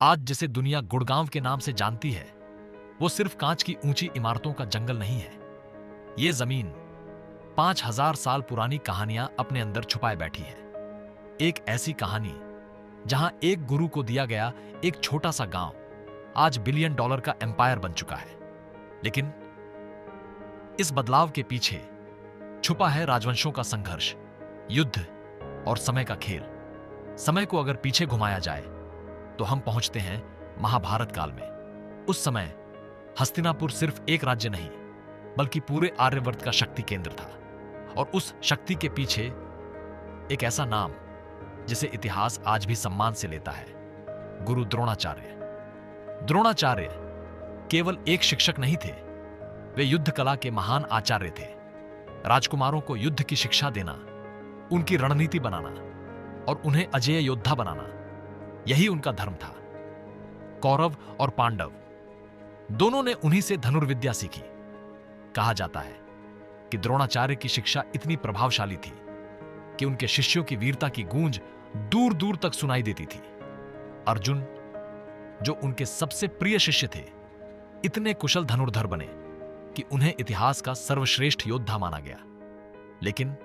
आज जिसे दुनिया गुड़गांव के नाम से जानती है, वो सिर्फ कांच की ऊंची इमारतों का जंगल नहीं है। ये जमीन 5,000 साल पुरानी कहानियां अपने अंदर छुपाए बैठी है। एक ऐसी कहानी जहां एक गुरु को दिया गया एक छोटा सा गांव आज बिलियन डॉलर का एम्पायर बन चुका है। लेकिन इस बदलाव के पीछे छुपा है राजवंशों का संघर्ष, युद्ध और समय का खेल। समय को अगर पीछे घुमाया जाए तो हम पहुंचते हैं महाभारत काल में। उस समय हस्तिनापुर सिर्फ एक राज्य नहीं, बल्कि पूरे आर्यवर्त का शक्ति केंद्र था। और उस शक्ति के पीछे एक ऐसा नाम जिसे इतिहास आज भी सम्मान से लेता है, गुरु द्रोणाचार्य। द्रोणाचार्य केवल एक शिक्षक नहीं थे, वे युद्ध कला के महान आचार्य थे। राजकुमारों को युद्ध की शिक्षा देना, उनकी रणनीति बनाना और उन्हें अजेय योद्धा बनाना, यही उनका धर्म था। कौरव और पांडव दोनों ने उन्हीं से धनुर्विद्या सीखी। कहा जाता है कि द्रोणाचार्य की शिक्षा इतनी प्रभावशाली थी कि उनके शिष्यों की वीरता की गूंज दूर दूर तक सुनाई देती थी। अर्जुन, जो उनके सबसे प्रिय शिष्य थे, इतने कुशल धनुर्धर बने कि उन्हें इतिहास का सर्वश्रेष्ठ योद्धा माना गया। लेकिन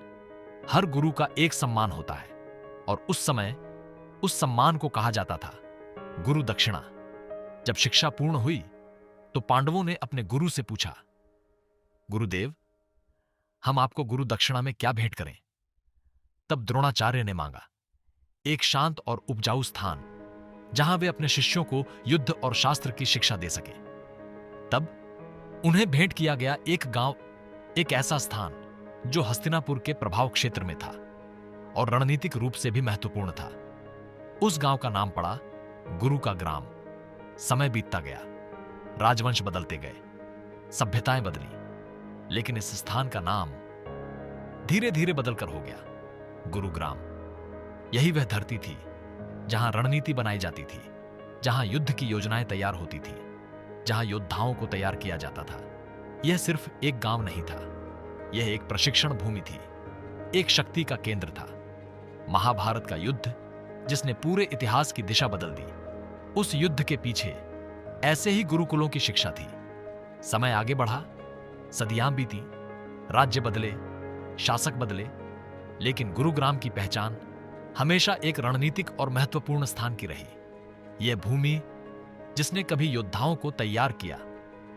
हर गुरु का एक सम्मान होता है, और उस समय उस सम्मान को कहा जाता था गुरु दक्षिणा। जब शिक्षा पूर्ण हुई तो पांडवों ने अपने गुरु से पूछा, गुरुदेव, हम आपको गुरु दक्षिणा में क्या भेंट करें? तब द्रोणाचार्य ने मांगा एक शांत और उपजाऊ स्थान, जहां वे अपने शिष्यों को युद्ध और शास्त्र की शिक्षा दे सके। तब उन्हें भेंट किया गया एक गांव, एक ऐसा स्थान जो हस्तिनापुर के प्रभाव क्षेत्र में था और रणनीतिक रूप से भी महत्वपूर्ण था। उस गांव का नाम पड़ा गुरु का ग्राम। समय बीतता गया, राजवंश बदलते गए, सभ्यताएं बदली, लेकिन इस स्थान का नाम धीरे धीरे बदलकर हो गया गुरुग्राम। यही वह धरती थी जहां रणनीति बनाई जाती थी, जहां युद्ध की योजनाएं तैयार होती थी, जहां योद्धाओं को तैयार किया जाता था। यह सिर्फ एक गांव नहीं था, यह एक प्रशिक्षण भूमि थी, एक शक्ति का केंद्र था। महाभारत का युद्ध जिसने पूरे इतिहास की दिशा बदल दी, उस युद्ध के पीछे ऐसे ही गुरुकुलों की शिक्षा थी। समय आगे बढ़ा, सदियां बीती, राज्य बदले, शासक बदले, लेकिन गुरुग्राम की पहचान हमेशा एक रणनीतिक और महत्वपूर्ण स्थान की रही। यह भूमि जिसने कभी योद्धाओं को तैयार किया,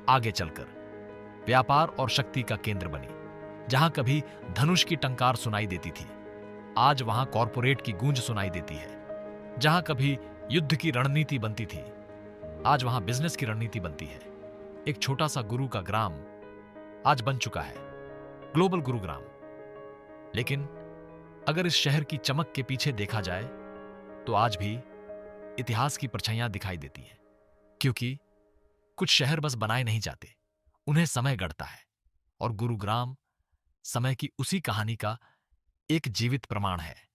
आगे चलकर व्यापार और शक्ति का केंद्र बनी। जहां कभी धनुष की टंकार सुनाई देती थी, आज वहां कॉरपोरेट की गूंज सुनाई देती है। जहां कभी युद्ध की रणनीति बनती थी, आज वहां बिजनेस की रणनीति बनती है। एक छोटा सा गुरु का ग्राम आज बन चुका है ग्लोबल गुरुग्राम। लेकिन अगर इस शहर की चमक के पीछे देखा जाए तो आज भी इतिहास की परछाइयां दिखाई देती हैं, क्योंकि कुछ शहर बस बनाए नहीं जाते, उन्हें समय गढ़ता है। और गुरुग्राम समय की उसी कहानी का एक जीवित प्रमाण है।